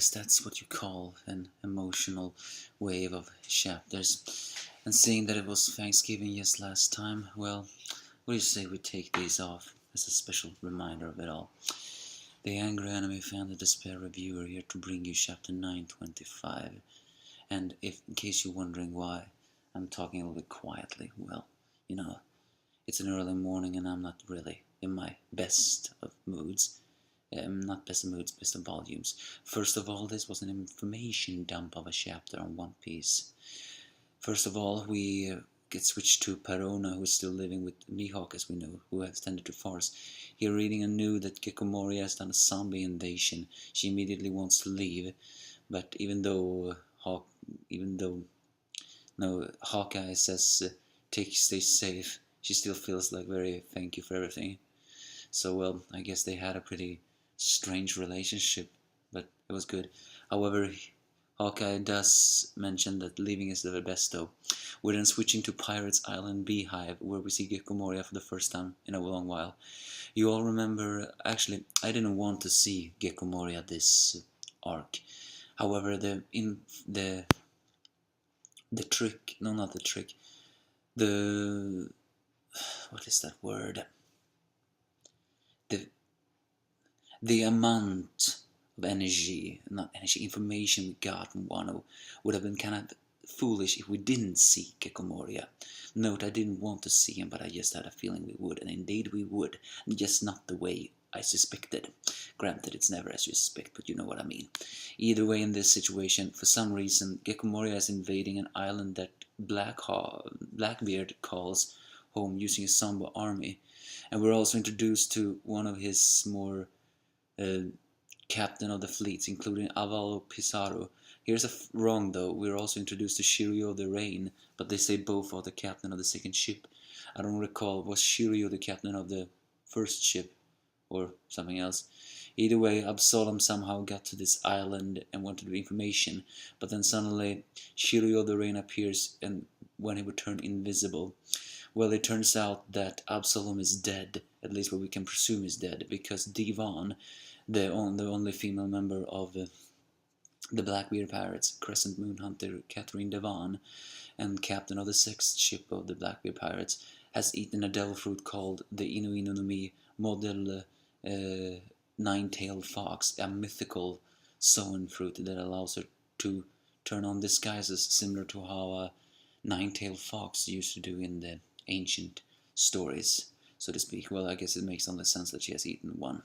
guess that's what you call an emotional wave of chapters. And seeing that it was Thanksgiving just last time, well, what do you say we take these off as a special reminder of it all? The Angry Anime Fan, the Despair Reviewer, here to bring you chapter 925. And if, in case you're wondering why I'm talking a little bit quietly, well, you know, it's an early morning and I'm not really in my best of moods. Not best of moods, best of volumes. First of all, this was an information dump of a chapter on One Piece. First of all, we get switched to Perona, who is still living with Mihawk, as we know, who has tended to farce. Here, reading a news that Gecko Moria has done a zombie invasion. She immediately wants to leave, but even though Hawkeye says stay safe, she still feels like very thank you for everything. So well, I guess they had a pretty strange relationship, but it was good. However, Hawkeye does mention that leaving is the best though. We're then switching to Pirates Island Beehive, where we see Gecko Moria for the first time in a long while. You all remember, actually, I didn't want to see Gecko Moria this arc. However, the trick, no, not the trick, what is that word? The amount of information we got from Wano would have been kind of foolish if we didn't see Gecko Moria. Note, I didn't want to see him, but I just had a feeling we would, and indeed we would, just not the way I suspected. Granted, it's never as you suspect, but you know what I mean. Either way, in this situation, for some reason, Gecko Moria is invading an island that Blackbeard calls home using a Sambo army, and we're also introduced to one of his more captain of the fleets, including Avalo Pizarro. Here's a wrong though, we're also introduced to Shiryu of the Rain, but they say both are the captain of the second ship. I don't recall, was Shiryu the captain of the first ship, or something else? Either way, Absalom somehow got to this island and wanted information, but then suddenly Shiryu of the Rain appears, and when he would turn invisible. Well, it turns out that Absalom is dead, at least what we can presume is dead, because Devon, the only female member of the Blackbeard Pirates, Crescent Moon Hunter Catherine Devon, and captain of the sixth ship of the Blackbeard Pirates, has eaten a devil fruit called the Inu Inu no Mi Model Nine-Tailed Fox, a mythical sown fruit that allows her to turn on disguises similar to how a nine-tailed fox used to do in the ancient stories, so to speak. Well, I guess it makes only sense that she has eaten one.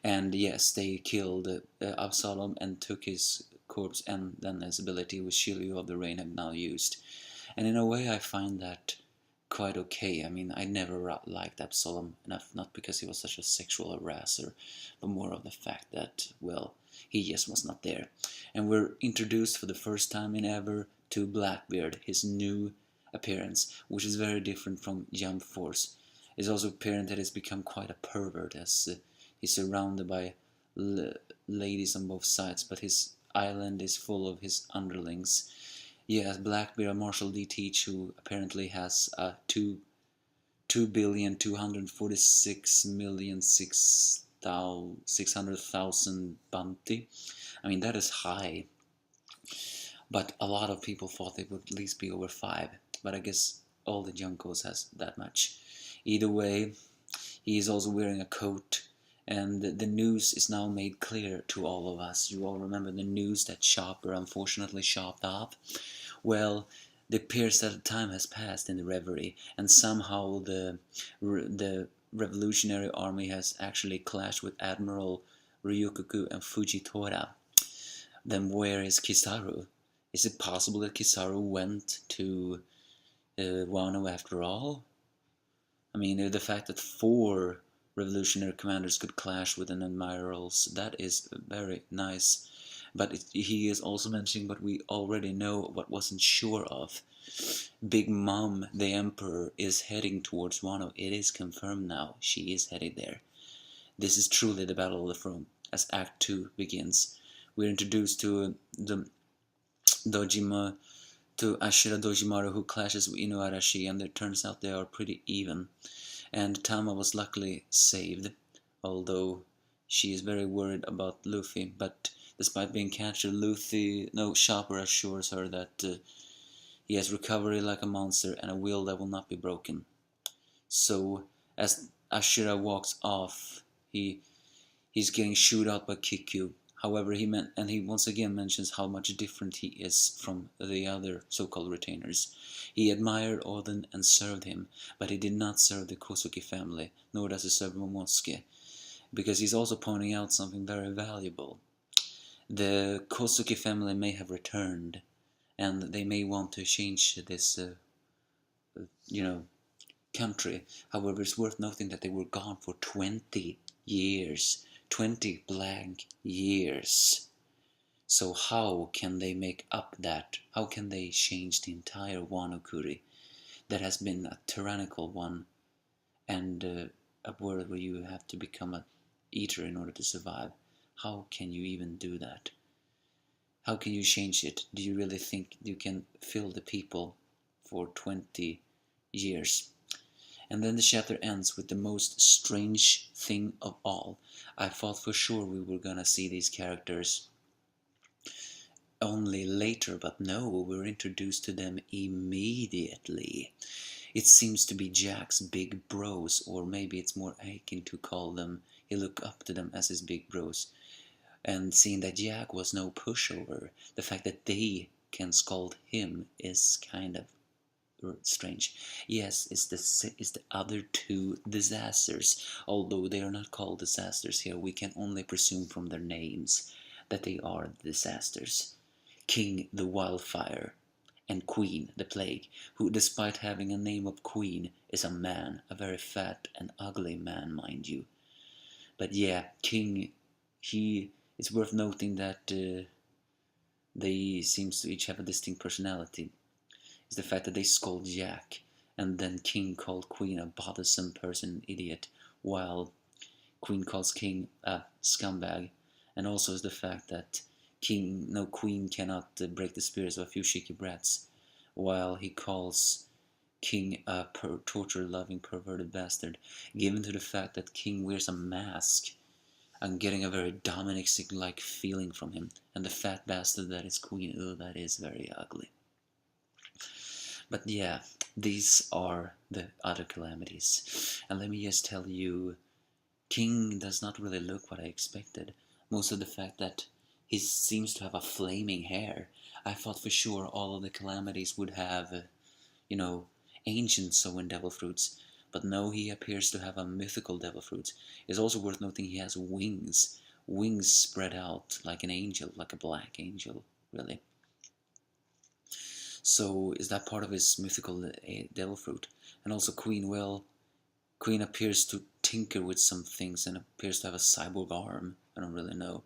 And yes, they killed Absalom and took his corpse and then his ability, which Shiryu of the Rain have now used. And in a way I find that quite okay. I mean, I never liked Absalom enough, not because he was such a sexual harasser, but more of the fact that, well, he just was not there. And we're introduced for the first time in ever to Blackbeard, his new appearance, which is very different from Jump Force. It's also apparent that he's become quite a pervert, as he's surrounded by ladies on both sides, but his island is full of his underlings. Yes, Blackbeard, Marshall D. Teach, who apparently has a 2,246,600,000 bounty. I mean, that is high. But a lot of people thought they would at least be over 5. But I guess all the Junkos has that much. Either way, he is also wearing a coat. And the news is now made clear to all of us. You all remember the news that Chopper unfortunately chopped off? Well, it appears that time has passed in the reverie. And somehow the revolutionary army has actually clashed with Admiral Ryukoku and Fujitora. Then where is Kizaru? Is it possible that Kizaru went to Wano after all? I mean, the fact that 4 revolutionary commanders could clash with an admirals, that is very nice. But he is also mentioning what we already know, but wasn't sure of. Big Mom, the Emperor, is heading towards Wano. It is confirmed now. She is heading there. This is truly the Battle of the Throne, as Act 2 begins. We're introduced to the Ashira Dojimaru, who clashes with Inu Arashi, and it turns out they are pretty even. And Tama was luckily saved, although she is very worried about Luffy, but Despite being captured, Chopper assures her that he has recovery like a monster and a will that will not be broken. So, as Ashura walks off, he's getting shooed out by Kiku. However, he once again mentions how much different he is from the other so-called retainers. He admired Odin and served him, but he did not serve the Kosuke family, nor does he serve Momosuke, because he's also pointing out something very valuable. The Kosuke family may have returned, and they may want to change this, country. However, it's worth noting that they were gone for 20 years. 20 blank years. So how can they make up that? How can they change the entire Wano Kuri that has been a tyrannical one, and a world where you have to become a eater in order to survive? How can you even do that? How can you change it? Do you really think you can fill the people for 20 years? And then the chapter ends with the most strange thing of all. I thought for sure we were gonna see these characters only later, but no, we were introduced to them immediately. It seems to be Jack's big bros, or maybe it's more akin to call them, he looked up to them as his big bros. And seeing that Jack was no pushover, the fact that they can scold him is kind of strange. Yes, it's the other two disasters, although they are not called disasters here. We can only presume from their names that they are disasters. King the Wildfire and Queen the Plague, who despite having a name of Queen is a man, a very fat and ugly man, mind you. But yeah, King, it's worth noting that they seems to each have a distinct personality. Is the fact that they scold Jack, and then King called Queen a bothersome person, idiot, while Queen calls King a scumbag, and also is the fact that Queen cannot break the spirits of a few cheeky brats, while he calls King a torture-loving perverted bastard, given to the fact that King wears a mask. I'm getting a very Dominic-like feeling from him, and the fat bastard that is Queen, that is very ugly. But yeah, these are the other calamities. And let me just tell you, King does not really look what I expected. Most of the fact that he seems to have a flaming hair. I thought for sure all of the calamities would have, ancient Soen devil fruits. But no, he appears to have a mythical devil fruit. It's also worth noting he has wings. Wings spread out like an angel, like a black angel, really. So is that part of his mythical devil fruit? And also Queen appears to tinker with some things and appears to have a cyborg arm. I don't really know.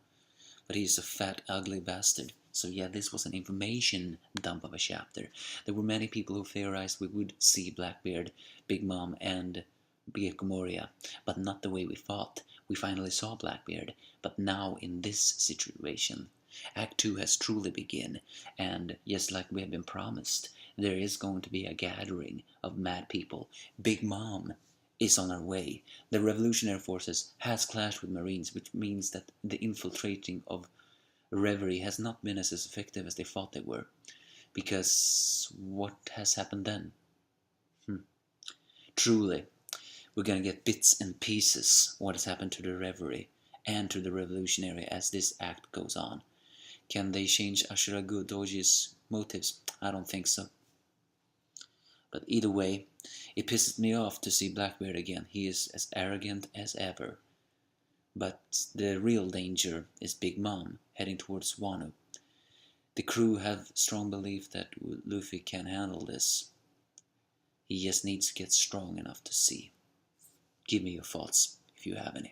But he's a fat, ugly bastard. So yeah, this was an information dump of a chapter. There were many people who theorized we would see Blackbeard, Big Mom, and Big Moria, but not the way we thought. We finally saw Blackbeard, but now in this situation. Act 2 has truly begun, and just like we have been promised, there is going to be a gathering of mad people. Big Mom is on her way. The revolutionary forces has clashed with Marines, which means that the infiltrating of Reverie has not been as effective as they thought they were. Because what has happened then? Truly, we're gonna get bits and pieces what has happened to the Reverie and to the revolutionary as this act goes on. Can they change Ashura Doji's motives? I don't think so. But either way, it pisses me off to see Blackbeard again. He is as arrogant as ever. But the real danger is Big Mom heading towards Wano. The crew have strong belief that Luffy can handle this. He just needs to get strong enough to see. Give me your thoughts if you have any.